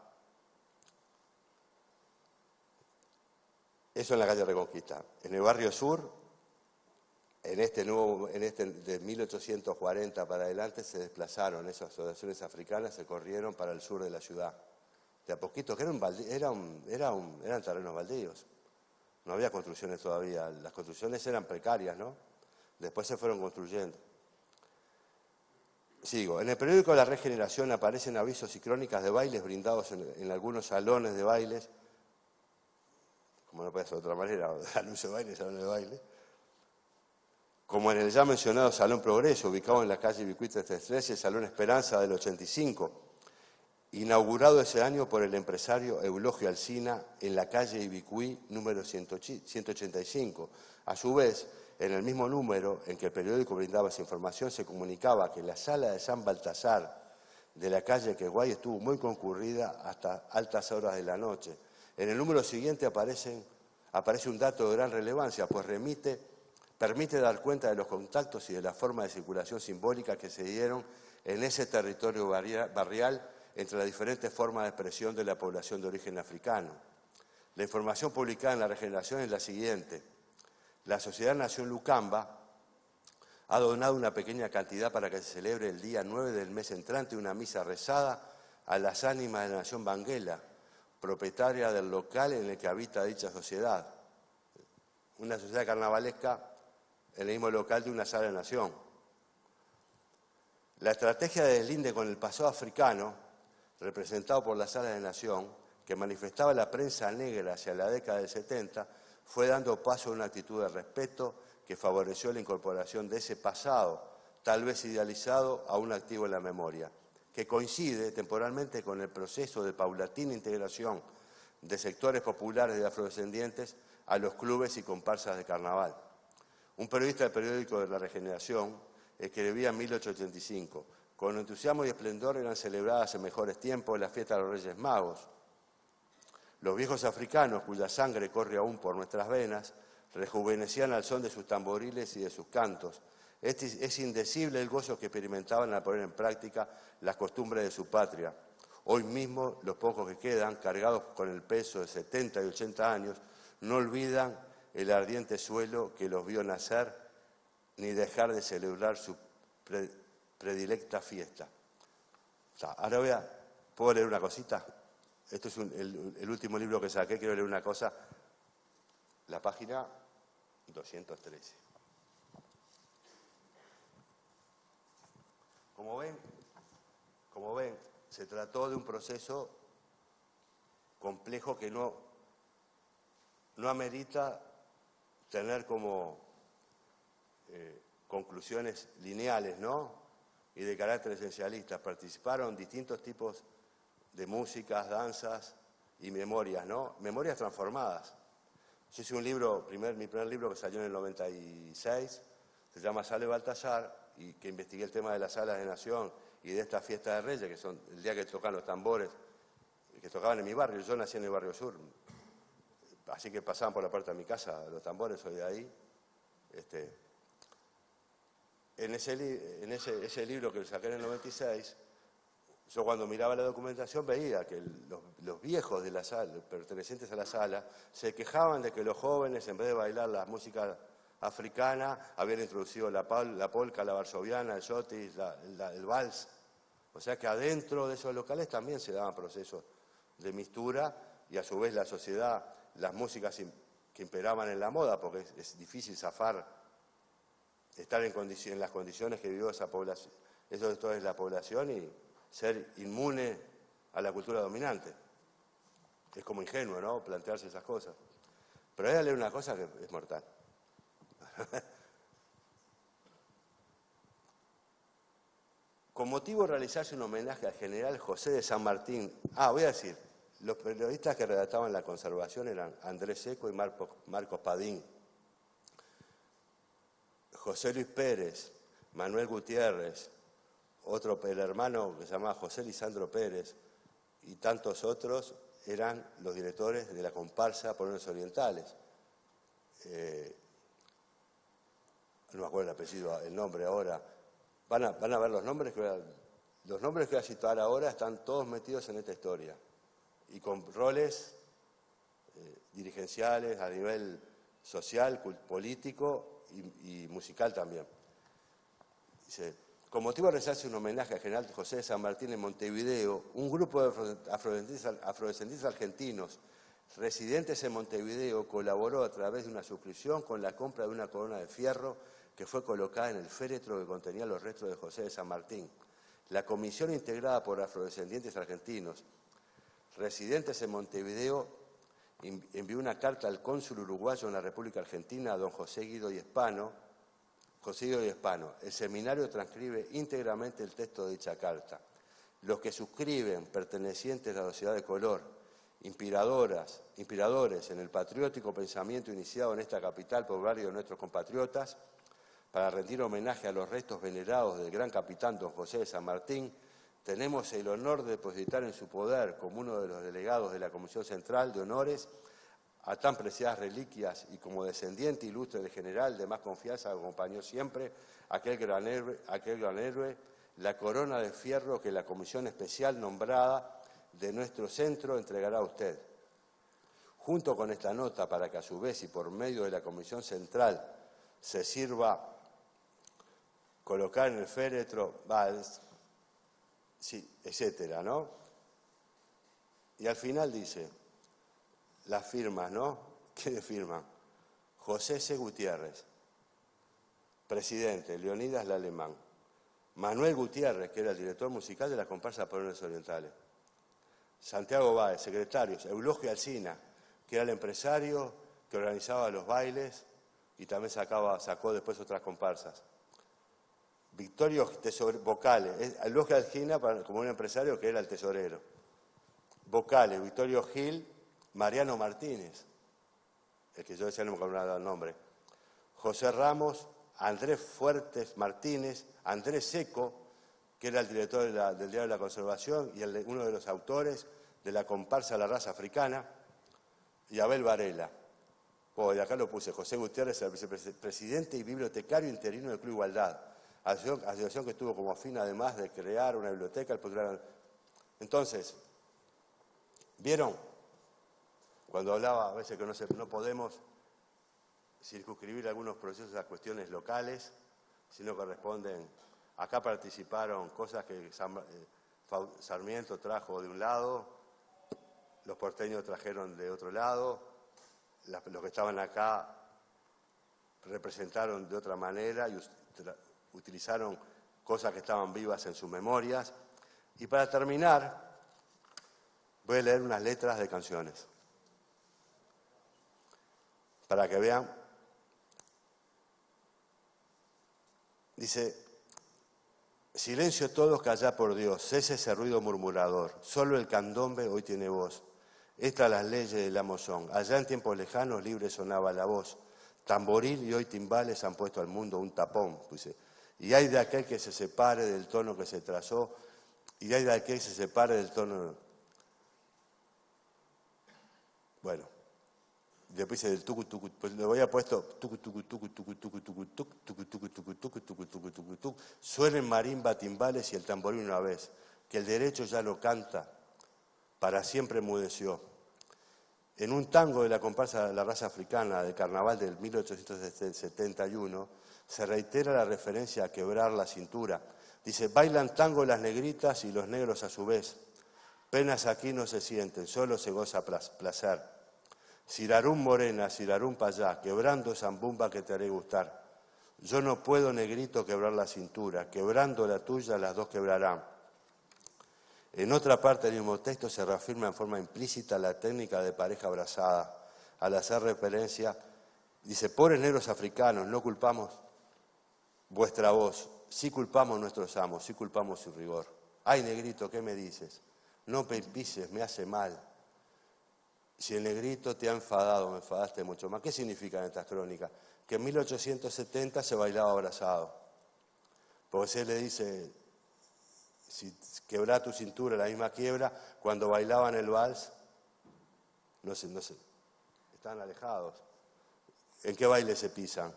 Eso en la calle Reconquista. En el barrio sur, en este de 1840 para adelante, se desplazaron esas asociaciones africanas, se corrieron para el sur de la ciudad. De a poquito, que eran terrenos baldíos. No había construcciones todavía, las construcciones eran precarias, ¿no? Después se fueron construyendo. Sigo. En el periódico La Regeneración aparecen avisos y crónicas de bailes brindados en algunos salones de bailes, como no puede ser de otra manera, anuncio de baile, salón de baile, como en el ya mencionado Salón Progreso, ubicado en la calle Ibicuí 313, Salón Esperanza del 85, inaugurado ese año por el empresario Eulogio Alsina en la calle Ibicuí número 185. A su vez, en el mismo número en que el periódico brindaba esa información, se comunicaba que la sala de San Baltasar de la calle Queguay estuvo muy concurrida hasta altas horas de la noche. En el número siguiente aparece un dato de gran relevancia, pues permite dar cuenta de los contactos y de la forma de circulación simbólica que se dieron en ese territorio barrial entre las diferentes formas de expresión de la población de origen africano. La información publicada en La Regeneración es la siguiente. La Sociedad Nación Lucamba ha donado una pequeña cantidad para que se celebre el día 9 del mes entrante una misa rezada a las ánimas de la Nación Banguela, propietaria del local en el que habita dicha sociedad. Una sociedad carnavalesca en el mismo local de una sala de nación. La estrategia de deslinde con el pasado africano, representado por la sala de nación, que manifestaba la prensa negra hacia la década del 70, fue dando paso a una actitud de respeto que favoreció la incorporación de ese pasado, tal vez idealizado, a un activo en la memoria, que coincide temporalmente con el proceso de paulatina integración de sectores populares de afrodescendientes a los clubes y comparsas de carnaval. Un periodista del periódico de La Regeneración escribía en 1885, con entusiasmo y esplendor eran celebradas en mejores tiempos las fiestas de los Reyes Magos. Los viejos africanos, cuya sangre corre aún por nuestras venas, rejuvenecían al son de sus tamboriles y de sus cantos. Es indecible el gozo que experimentaban al poner en práctica las costumbres de su patria. Hoy mismo, los pocos que quedan, cargados con el peso de 70 y 80 años, no olvidan el ardiente suelo que los vio nacer, ni dejar de celebrar su predilecta fiesta. O sea, ahora ¿puedo leer una cosita? Esto es el último libro que saqué, quiero leer una cosa. La página 213. Como ven, se trató de un proceso complejo que no amerita tener como conclusiones lineales, ¿no? Y de carácter esencialista. Participaron distintos tipos de músicas, danzas y memorias, ¿no? Memorias transformadas. Yo hice un libro, mi primer libro que salió en el 96, se llama Sale Baltasar, y que investigué el tema de las salas de nación y de esta fiesta de Reyes, que son el día que tocan los tambores, que tocaban en mi barrio. Yo nací en el barrio sur, así que pasaban por la puerta de mi casa los tambores, soy de ahí. En ese libro que saqué en el 96, yo cuando miraba la documentación veía que los viejos de la sala, pertenecientes a la sala, se quejaban de que los jóvenes, en vez de bailar la música africana, habían introducido la polka, la varsoviana, el shotis, el vals. O sea que adentro de esos locales también se daban procesos de mistura y a su vez la sociedad, las músicas que imperaban en la moda, porque es difícil zafar, estar en las condiciones que vivió esa población, eso es la población, y ser inmune a la cultura dominante. Es como ingenuo, ¿no?, plantearse esas cosas. Pero voy a leer una cosa que es mortal. Con motivo de realizarse un homenaje al general José de San Martín, voy a decir, los periodistas que redactaban La Conservación eran Andrés Seco y Marcos Padín, José Luis Pérez, Manuel Gutiérrez, el hermano que se llamaba José Lisandro Pérez, y tantos otros eran los directores de la comparsa Polones Orientales. No me acuerdo el apellido, el nombre ahora. Van a ver los nombres que voy a citar ahora, están todos metidos en esta historia y con roles dirigenciales a nivel social, político y musical también. Dice, con motivo de realizarse un homenaje al general José de San Martín en Montevideo, un grupo de afrodescendientes argentinos residentes en Montevideo colaboró a través de una suscripción con la compra de una corona de fierro que fue colocada en el féretro que contenía los restos de José de San Martín. La comisión integrada por afrodescendientes argentinos residentes en Montevideo envió una carta al cónsul uruguayo en la República Argentina, a don José Guido y Espano. El seminario transcribe íntegramente el texto de dicha carta. Los que suscriben, pertenecientes a la sociedad de color, inspiradores en el patriótico pensamiento iniciado en esta capital por varios de nuestros compatriotas, para rendir homenaje a los restos venerados del gran capitán don José de San Martín, tenemos el honor de depositar en su poder, como uno de los delegados de la Comisión Central de Honores, a tan preciadas reliquias y como descendiente ilustre del general de más confianza que acompañó siempre aquel gran héroe, la corona de fierro que la comisión especial nombrada de nuestro centro entregará a usted. Junto con esta nota, para que a su vez y por medio de la comisión central se sirva colocar en el féretro, sí, etcétera, ¿no? Y al final dice, las firmas, ¿no? ¿Quiénes firman? José C. Gutiérrez, presidente, Leonidas Lalemán, Manuel Gutiérrez, que era el director musical de la comparsa Polones Orientales, Santiago Báez, secretarios, Eulogio Alsina, que era el empresario que organizaba los bailes y también sacó después otras comparsas. Victorio vocales, Eulogio Alsina como un empresario que era el tesorero. Vocales, Victorio Gil, Mariano Martínez, el que yo decía no me acuerdo el nombre, José Ramos, Andrés Fuertes Martínez, Andrés Seco, que era el director del Diario de la Conservación y uno de los autores de la comparsa La Raza Africana, y Abel Varela. De acá lo puse, José Gutiérrez, el vicepresidente y bibliotecario interino del Club Igualdad, asociación que tuvo como fin además de crear una biblioteca. Entonces, ¿vieron? Cuando hablaba a veces que no podemos circunscribir algunos procesos a cuestiones locales, sino que responden. Acá participaron cosas que Sarmiento trajo de un lado, los porteños trajeron de otro lado, los que estaban acá representaron de otra manera y utilizaron cosas que estaban vivas en sus memorias. Y para terminar, voy a leer unas letras de canciones, para que vean. Dice, silencio todos, callá por Dios, cese ese ruido murmurador, solo el candombe hoy tiene voz. Estas las leyes del amo son, allá en tiempos lejanos libre sonaba la voz, tamboril y hoy timbales han puesto al mundo un tapón, dice. Y hay de aquel que se separe del tono que se trazó, y hay de aquel que se separe del tono. Bueno, después dice del tucu tucu, pues le había puesto tucu tucu tucu tucu tucu tucu tucu tucu tucu tucu tucu tucu tucu tucu tucu. Suenen marimba, timbales y el tamboril una vez, que el derecho ya lo canta, para siempre enmudeció. En un tango de la comparsa La Raza Africana del carnaval del 1871 se reitera la referencia a quebrar la cintura. Dice, bailan tango las negritas y los negros a su vez. Penas aquí no se sienten, solo se goza placer. Sirarún morena, sirarún payá, quebrando zambumba que te haré gustar. Yo no puedo, negrito, quebrar la cintura, quebrando la tuya las dos quebrarán. En otra parte del mismo texto se reafirma en forma implícita la técnica de pareja abrazada. Al hacer referencia, dice, pobres negros africanos, no culpamos vuestra voz, sí culpamos nuestros amos, sí culpamos su rigor. Ay, negrito, ¿qué me dices? No me pises, me hace mal. Si el negrito te ha enfadado, me enfadaste mucho más. ¿Qué significan estas crónicas? Que en 1870 se bailaba abrazado. Porque se le dice, si quebrá tu cintura, la misma quiebra, cuando bailaban el vals, no sé, están alejados. ¿En qué baile se pisan?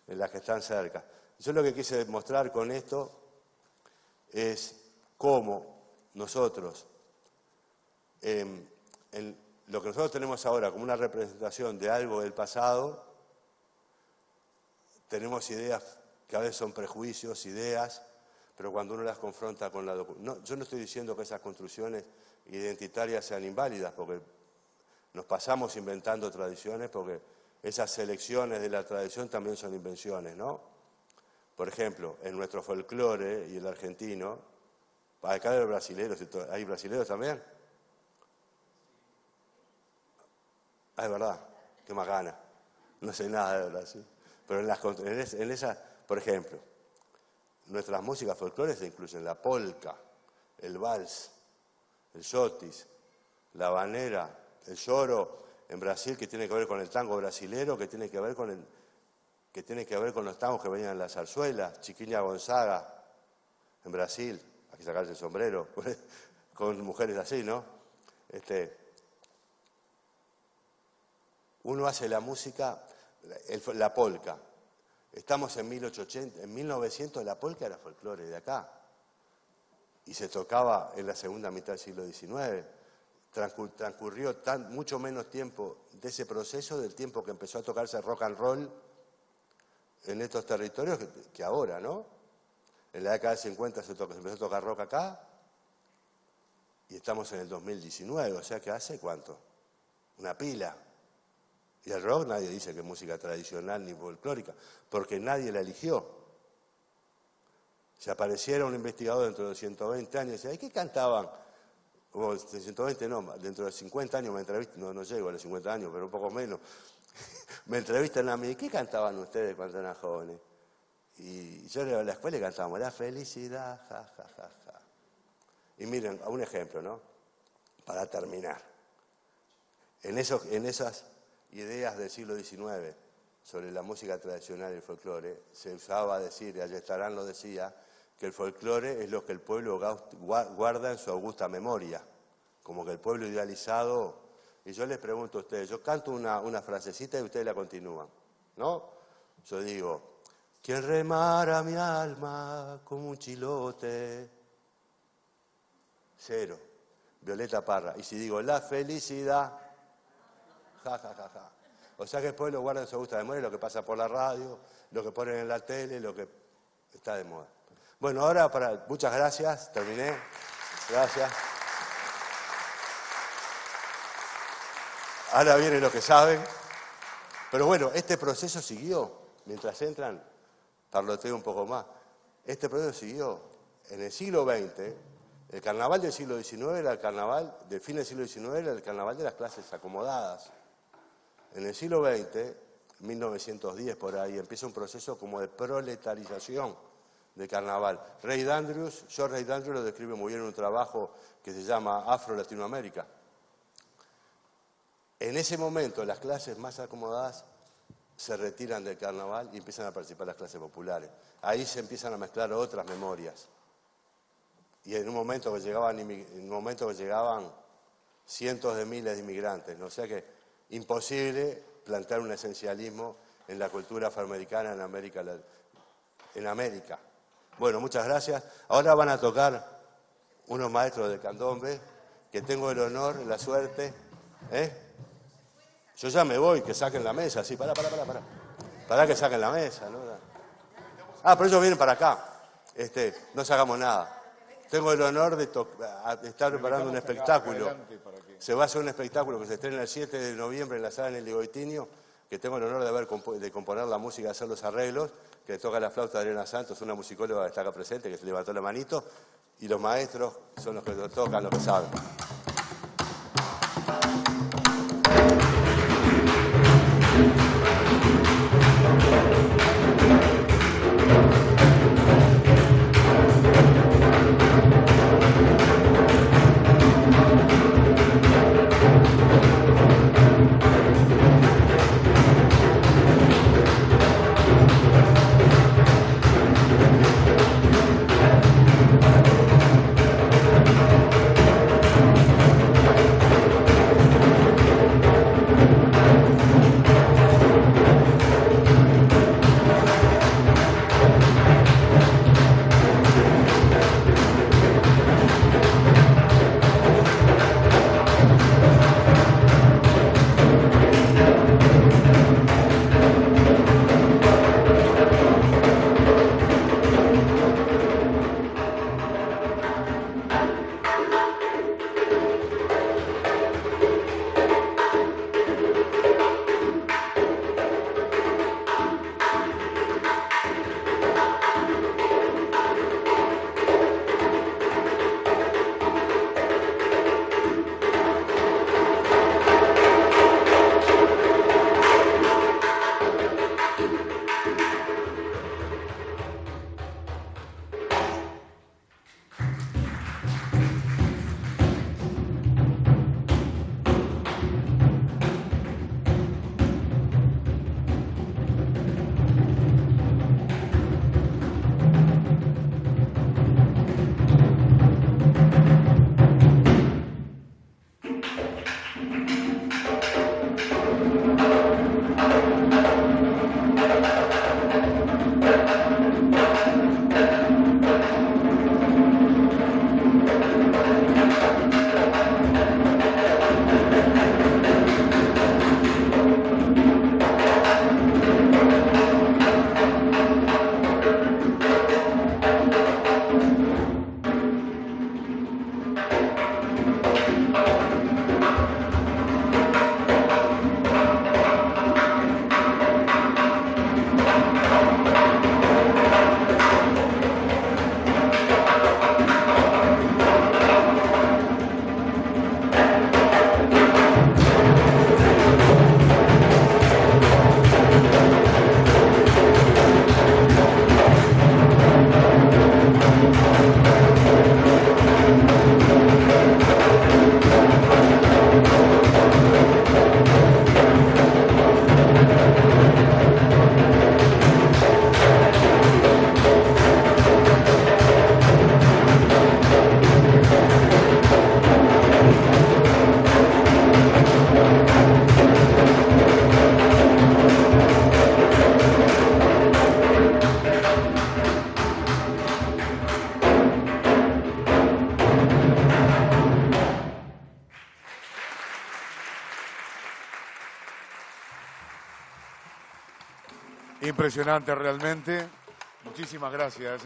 En las que están cerca. Yo lo que quise mostrar con esto es cómo nosotros, en lo que nosotros tenemos ahora como una representación de algo del pasado, tenemos ideas que a veces son prejuicios, ideas, pero cuando uno las confronta con la documentación... Yo no estoy diciendo que esas construcciones identitarias sean inválidas, porque nos pasamos inventando tradiciones, porque esas selecciones de la tradición también son invenciones, ¿no? Por ejemplo, en nuestro folclore y el argentino, acá hay brasileros, ¿hay brasileros también? Ah, es verdad, qué más gana. No sé nada de Brasil. Pero en esa, por ejemplo, nuestras músicas folclóricas incluyen la polca, el vals, el xotis, la habanera, el lloro en Brasil, que tiene que ver con el tango brasilero, que tiene que ver con los tangos que venían en la zarzuela, Chiquinha Gonzaga en Brasil, hay que sacarse el sombrero, con mujeres así, ¿no? Uno hace la música, la polca. Estamos en 1880, en 1900 la polca era folclore de acá. Y se tocaba en la segunda mitad del siglo XIX. Transcurrió mucho menos tiempo de ese proceso del tiempo que empezó a tocarse rock and roll en estos territorios que ahora, ¿no? En la década de 50 se empezó a tocar rock acá y estamos en el 2019, o sea que ¿hace cuánto? Una pila. Y el rock nadie dice que es música tradicional ni folclórica, porque nadie la eligió. Si apareciera un investigador dentro de 120 años y decía, ¿y qué cantaban? O 120 no, dentro de 50 años me entrevistan, no llego a los 50 años, pero un poco menos, me entrevistan a mí, ¿qué cantaban ustedes cuando eran jóvenes? Y yo a la escuela cantábamos la felicidad, ja, ja, ja, ja. Y miren, un ejemplo, ¿no? Para terminar. En esas ideas del siglo XIX sobre la música tradicional y el folclore, se usaba decir, y Ayestarán lo decía, que el folclore es lo que el pueblo guarda en su augusta memoria, como que el pueblo idealizado. Y yo les pregunto a ustedes, yo canto una frasecita y ustedes la continúan, ¿no? Yo digo, ¿quién remara mi alma como un chilote? Cero. Violeta Parra. Y si digo, la felicidad, ja, ja, ja, ja. O sea que el pueblo guarda en su augusta memoria lo que pasa por la radio, lo que ponen en la tele, lo que está de moda. Bueno, ahora muchas gracias, terminé. Gracias. Ahora vienen los que saben. Pero bueno, este proceso siguió. Mientras entran, parloteo un poco más. Este proceso siguió. En el siglo XX, el carnaval del siglo XIX era el carnaval, del fin del siglo XIX era el carnaval de las clases acomodadas. En el siglo XX, 1910 por ahí, empieza un proceso como de proletarización del carnaval. Ray Andrews lo describe muy bien en un trabajo que se llama Afro-Latinoamérica. En ese momento, las clases más acomodadas se retiran del carnaval y empiezan a participar las clases populares. Ahí se empiezan a mezclar otras memorias. Y en un momento que llegaban cientos de miles de inmigrantes, ¿no? O sea que imposible plantear un esencialismo en la cultura afroamericana en América. Bueno, muchas gracias. Ahora van a tocar unos maestros de candombe, que tengo el honor, la suerte. Yo ya me voy, que saquen la mesa. Sí, pará. Pará que saquen la mesa, ¿no? Ah, pero ellos vienen para acá. No sacamos nada. Tengo el honor de estar preparando un espectáculo. Se va a hacer un espectáculo que se estrena el 7 de noviembre en la sala Nelly Goitinho, que tengo el honor de componer la música, de hacer los arreglos, que toca la flauta Adriana Santos, una musicóloga que está acá presente, que se levantó la manito, y los maestros son los que lo tocan, los que saben. Impresionante realmente. Muchísimas gracias.